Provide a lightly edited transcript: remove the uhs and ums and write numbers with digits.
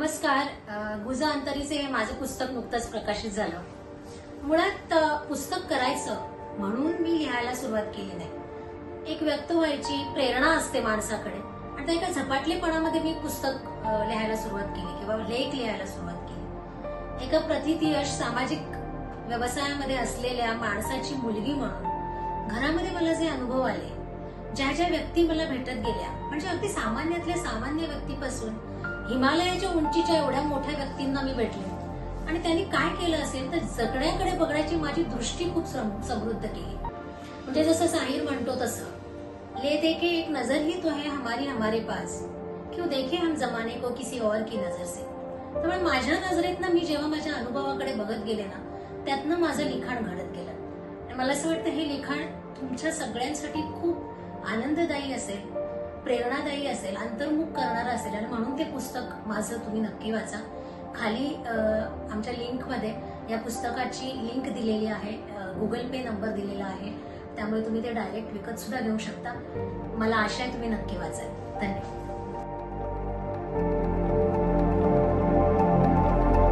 नमस्कार. गुजा अंतरीचे हे माझं पुस्तक नुकतंच प्रकाशित झालं. मुळात पुस्तक करायचं म्हणून मी लिहायला सुरुवात केली नाही. एक व्यक्त व्हायची प्रेरणा असते माणसाकडे आणि त्या एका झपाटलेपणामध्ये मी पुस्तक लिहायला सुरुवात केली किंवा लेख लिहायला सुरुवात केली. एका प्रतियश सामाजिक व्यवसायामध्ये असलेल्या माणसाची मुलगी म्हणून घरामध्ये मला जे अनुभव आले, ज्या ज्या व्यक्ती मला भेटत गेल्या, म्हणजे अगदी सामान्यातल्या सामान्य व्यक्तीपासून हिमालयाच्या उंचीच्या एवढ्या मोठ्या व्यक्तींना मी भेटले आणि त्यांनी काय केलं असेल तर जगण्याकडे बघण्याची माझी दृष्टी खूप समृद्ध केली. म्हणजे जसं साहिर म्हणतो तसं, ले देखे एक नजर ही तो है हमारी हमारे पास, क्यों देखे हम जमाने को किसी और की नजर से. त्यामुळे माझ्या नजरेतनं मी जेव्हा माझ्या अनुभवाकडे बघत गेले ना, त्यातनं माझं लिखाण घडत गेलं. आणि मला असं वाटतं हे लिखाण तुमच्या सगळ्यांसाठी खूप आनंददायी असेल, प्रेरणादायी असेल, अंतर्मुख करणारं असेल आणि म्हणून ते पुस्तक माझं तुम्ही नक्की वाचा. खाली आमच्या लिंकमध्ये या पुस्तकाची लिंक दिलेली आहे, गुगल पे नंबर दिलेला आहे, त्यामुळे तुम्ही ते डायरेक्ट विकत सुद्धा घेऊ शकता. मला आशा आहे तुम्ही नक्की वाचाल. धन्यवाद.